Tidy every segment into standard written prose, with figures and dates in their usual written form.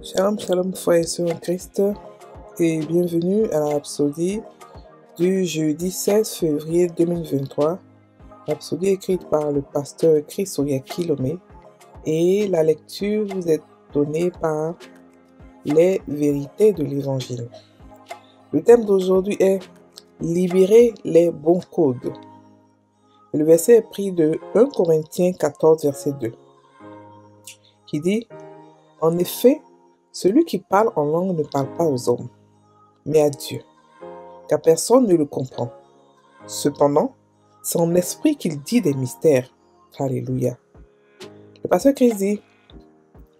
Shalom, shalom, frères et sœurs en Christ, et bienvenue à la Rhapsodie du jeudi 16 février 2023. Rhapsodie écrite par le pasteur Chris Oyakilome, et la lecture vous est donnée par les vérités de l'Évangile. Le thème d'aujourd'hui est « Libérer les bons codes ». Le verset est pris de 1 Corinthiens 14, verset 2, qui dit « En effet, celui qui parle en langue ne parle pas aux hommes, mais à Dieu, car personne ne le comprend. Cependant, c'est en esprit qu'il dit des mystères. » Alléluia. Le pasteur Christ dit,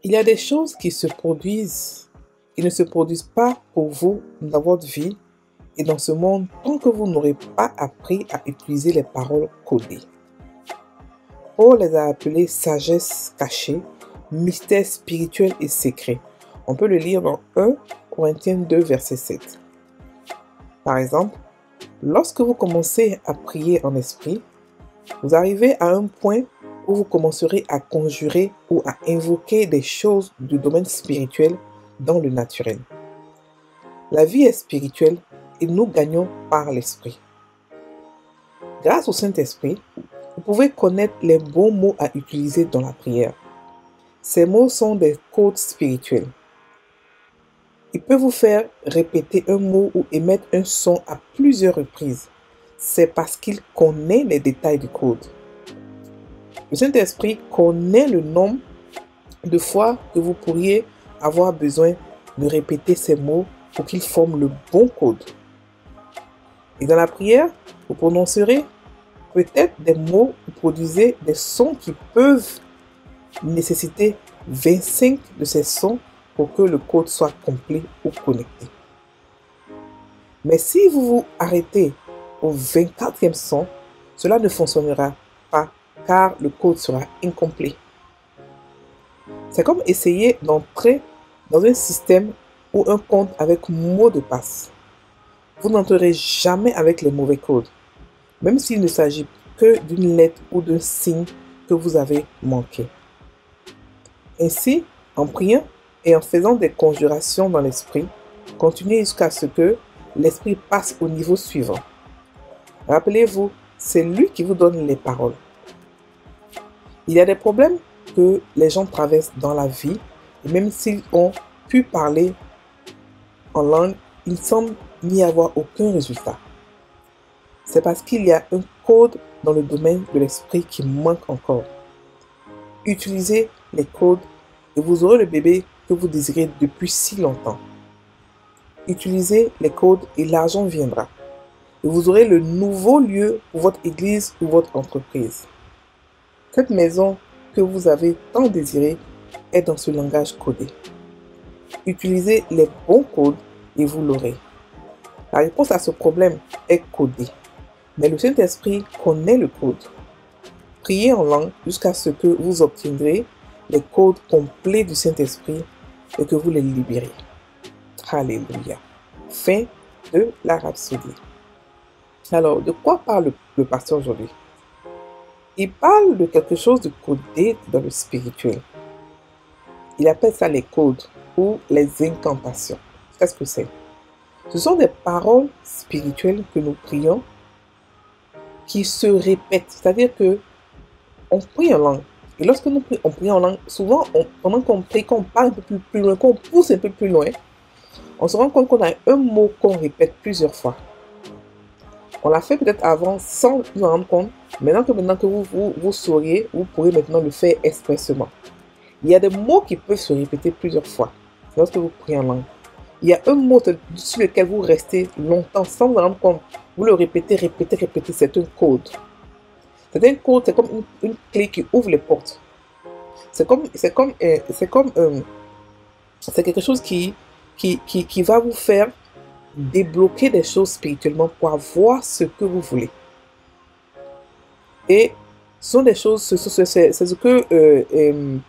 il y a des choses qui ne se produisent pas pour vous dans votre vie et dans ce monde tant que vous n'aurez pas appris à utiliser les paroles codées. Paul les a appelées sagesse cachée, mystère spirituel et secret. On peut le lire dans 1 Corinthiens 2, verset 7. Par exemple, lorsque vous commencez à prier en esprit, vous arrivez à un point où vous commencerez à conjurer ou à invoquer des choses du domaine spirituel dans le naturel. La vie est spirituelle et nous gagnons par l'esprit. Grâce au Saint-Esprit, vous pouvez connaître les bons mots à utiliser dans la prière. Ces mots sont des codes spirituels. Il peut vous faire répéter un mot ou émettre un son à plusieurs reprises. C'est parce qu'il connaît les détails du code. Le Saint-Esprit connaît le nombre de fois que vous pourriez avoir besoin de répéter ces mots pour qu'ils forment le bon code. Et dans la prière, vous prononcerez peut-être des mots ou produisez des sons qui peuvent nécessiter 25 de ces sons pour que le code soit complet ou connecté. Mais si vous vous arrêtez au 24e son, cela ne fonctionnera pas car le code sera incomplet. C'est comme essayer d'entrer dans un système ou un compte avec mot de passe. Vous n'entrerez jamais avec les mauvais codes, même s'il ne s'agit que d'une lettre ou d'un signe que vous avez manqué. Ainsi, en priant et en faisant des conjurations dans l'esprit, continuez jusqu'à ce que l'esprit passe au niveau suivant. Rappelez-vous, c'est lui qui vous donne les paroles. Il y a des problèmes que les gens traversent dans la vie, et même s'ils ont pu parler en langue, il ne semble n'y avoir aucun résultat. C'est parce qu'il y a un code dans le domaine de l'esprit qui manque encore. Utilisez les codes et vous aurez le bébé que vous désirez depuis si longtemps. Utilisez les codes et l'argent viendra. Et vous aurez le nouveau lieu pour votre église ou votre entreprise. Cette maison que vous avez tant désirée est dans ce langage codé. Utilisez les bons codes et vous l'aurez. La réponse à ce problème est codée. Mais le Saint-Esprit connaît le code. Priez en langue jusqu'à ce que vous obtiendrez les codes complets du Saint-Esprit et que vous les libérez. Alléluia. Fin de la Rhapsodie. Alors, de quoi parle le pasteur aujourd'hui? Il parle de quelque chose de codé dans le spirituel. Il appelle ça les codes ou les incantations. Qu'est-ce que c'est? Ce sont des paroles spirituelles que nous prions qui se répètent. C'est-à-dire que on prie en langue. Et lorsque on prie en langue, souvent, pendant qu'on prie, qu'on parle un peu plus loin, qu'on pousse un peu plus loin, on se rend compte qu'on a un mot qu'on répète plusieurs fois. On l'a fait peut-être avant sans nous en rendre compte. Maintenant que vous sauriez, vous pourrez maintenant le faire expressément. Il y a des mots qui peuvent se répéter plusieurs fois lorsque vous priez en langue. Il y a un mot sur lequel vous restez longtemps sans vous en rendre compte. Vous le répétez, c'est un code. C'est un code, c'est comme une clé qui ouvre les portes. C'est quelque chose qui va vous faire débloquer des choses spirituellement pour avoir ce que vous voulez. Et ce sont des choses, c'est ce que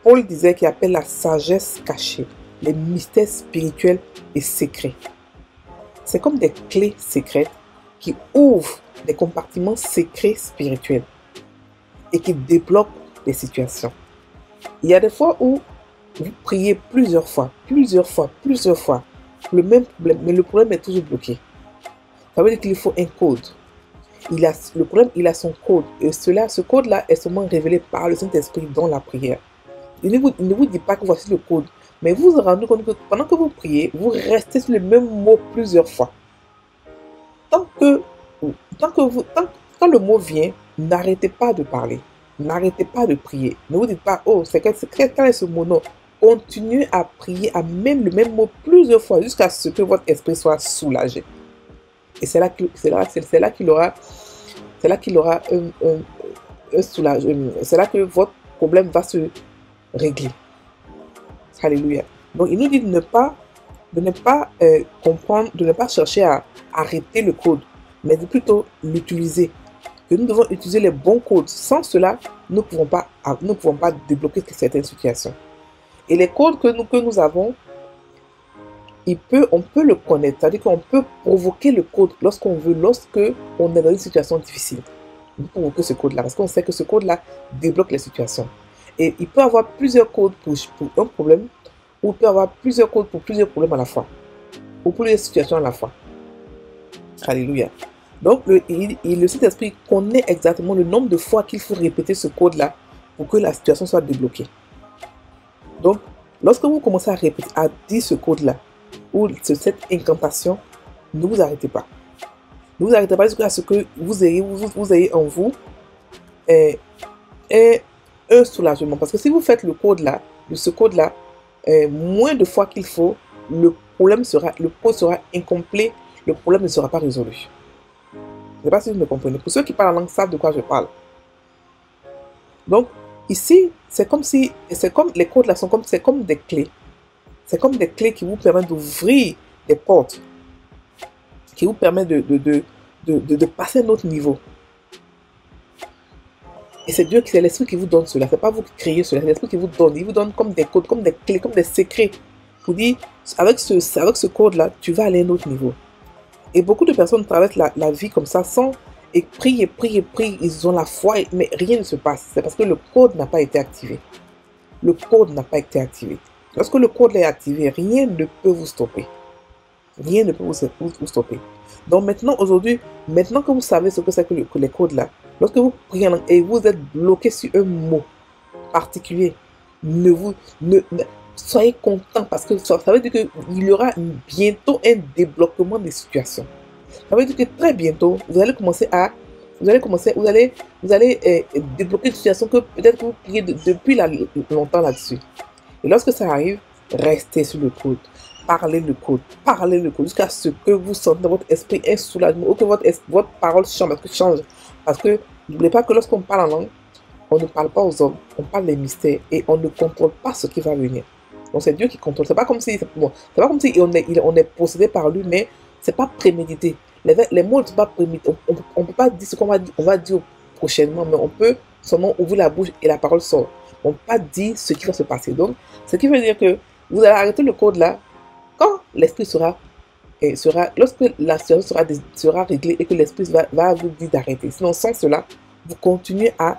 Paul disait qu'il appelle la sagesse cachée, les mystères spirituels et secrets. C'est comme des clés secrètes qui ouvrent des compartiments secrets spirituels et qui débloquent des situations. Il y a des fois où Vous priez plusieurs fois, le même problème, mais le problème est toujours bloqué. Ça veut dire qu'il faut un code. Le problème, il a son code. Et ce code-là est seulement révélé par le Saint-Esprit dans la prière. Il ne vous dit pas que voici le code. Mais vous vous rendez compte que pendant que vous priez, vous restez sur le même mot plusieurs fois. Tant que, quand le mot vient, n'arrêtez pas de parler. N'arrêtez pas de prier. Ne vous dites pas, oh, quel est ce mot? Non. Continuez à prier à même le même mot plusieurs fois jusqu'à ce que votre esprit soit soulagé. Et c'est là qu'il aura, un soulagement. C'est là que votre problème va se régler. Alléluia. Donc, il nous dit de ne pas comprendre, de ne pas chercher à arrêter le code, mais de plutôt l'utiliser. Que nous devons utiliser les bons codes. Sans cela, nous ne pouvons pas débloquer certaines situations. Et les codes que nous avons, on peut le connaître. C'est-à-dire qu'on peut provoquer le code lorsqu'on veut, lorsque on est dans une situation difficile. On peut provoquer ce code-là, parce qu'on sait que ce code-là débloque les situations. Et il peut y avoir plusieurs codes pour un problème, ou il peut y avoir plusieurs codes pour plusieurs problèmes à la fois, ou pour plusieurs situations à la fois. Alléluia. Donc, le Saint-Esprit connaît exactement le nombre de fois qu'il faut répéter ce code-là pour que la situation soit débloquée. Donc, lorsque vous commencez à dire ce code-là, ou cette incantation, ne vous arrêtez pas. Ne vous arrêtez pas jusqu'à ce que vous ayez en vous un soulagement. Parce que si vous faites ce code-là, moins de fois qu'il faut, le code sera incomplet, le problème ne sera pas résolu. Je ne sais pas si vous me comprenez. Pour ceux qui parlent en langue savent de quoi je parle. Donc, ici, c'est comme les codes là c'est comme des clés. C'est comme des clés qui vous permettent d'ouvrir des portes, qui vous permettent de passer à un autre niveau. Et c'est Dieu, c'est l'Esprit qui vous donne cela. C'est pas vous qui créez cela, c'est l'Esprit qui vous donne. Il vous donne comme des codes, comme des clés, comme des secrets. Vous dit, avec ce code-là, tu vas aller à un autre niveau. Et beaucoup de personnes traversent la vie comme ça, et prient, ils ont la foi, mais rien ne se passe. C'est parce que le code n'a pas été activé. Le code n'a pas été activé. Lorsque le code est activé, rien ne peut vous stopper. Rien ne peut vous stopper. Donc maintenant, aujourd'hui, maintenant que vous savez ce que c'est que les codes là, lorsque vous priez et vous êtes bloqué sur un mot particulier, soyez content parce que ça veut dire qu'il y aura bientôt un débloquement des situations. Ça veut dire que très bientôt, vous allez débloquer une situation que peut-être vous priez depuis longtemps là-dessus. Et lorsque ça arrive, restez sur le code. Parlez le code jusqu'à ce que vous sentez dans votre esprit un soulagement ou que votre parole change. Parce que n'oubliez pas que lorsqu'on parle en langue, on ne parle pas aux hommes, on parle des mystères et on ne contrôle pas ce qui va venir. Donc c'est Dieu qui contrôle. C'est pas comme si on est possédé par lui, mais c'est pas prémédité. Les mots ne sont pas prémédités. On ne peut pas dire ce qu'on va dire, on va dire prochainement, mais on peut seulement ouvrir la bouche et la parole sort. On ne peut pas dire ce qui va se passer. Donc, ce qui veut dire que vous allez arrêter le code là quand l'esprit lorsque la situation sera réglée et que l'esprit va vous dire d'arrêter. Sinon, sans cela, vous continuez à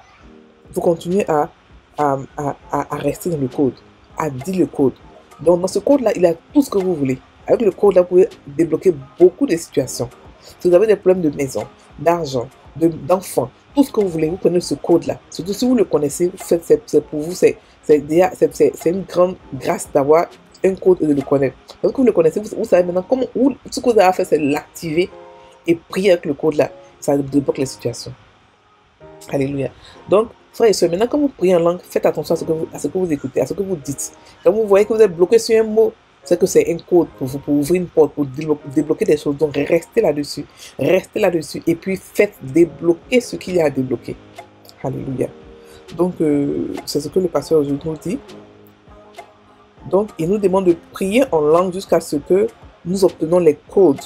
rester dans le code, à dire le code. Donc, dans ce code-là, il y a tout ce que vous voulez. Avec le code-là, vous pouvez débloquer beaucoup de situations. Si vous avez des problèmes de maison, d'argent, d'enfants, tout ce que vous voulez, vous prenez ce code-là. Surtout si vous le connaissez, c'est pour vous, c'est une grande grâce d'avoir un code et de le connaître. Parce que vous le connaissez, vous savez maintenant ce que vous avez à faire, c'est l'activer et prier avec le code-là. Ça débloque les situations. Alléluia. Donc, frères et sœurs, maintenant quand vous priez en langue, faites attention à ce que vous écoutez, à ce que vous dites. Quand vous voyez que vous êtes bloqué sur un mot, c'est que c'est un code pour ouvrir une porte, pour débloquer des choses. Donc, restez là-dessus. Restez là-dessus. Et puis, faites débloquer ce qu'il y a à débloquer. Alléluia. Donc, c'est ce que le pasteur aujourd'hui nous dit. Donc, il nous demande de prier en langue jusqu'à ce que nous obtenons les codes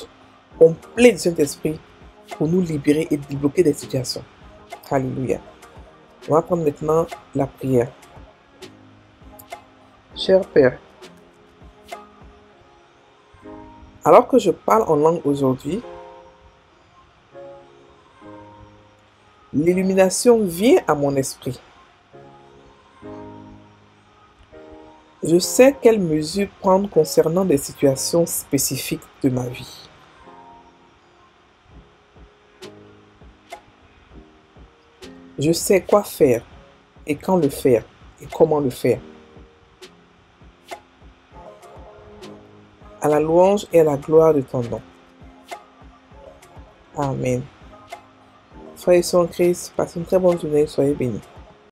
complets du Saint-Esprit pour nous libérer et débloquer des situations. Alléluia. On va prendre maintenant la prière. Cher Père, alors que je parle en langue aujourd'hui, l'illumination vient à mon esprit. Je sais quelles mesures prendre concernant des situations spécifiques de ma vie. Je sais quoi faire et quand le faire et comment le faire. À la louange et à la gloire de ton nom. Amen. Frères et sœurs en Christ, passez une très bonne journée, soyez bénis.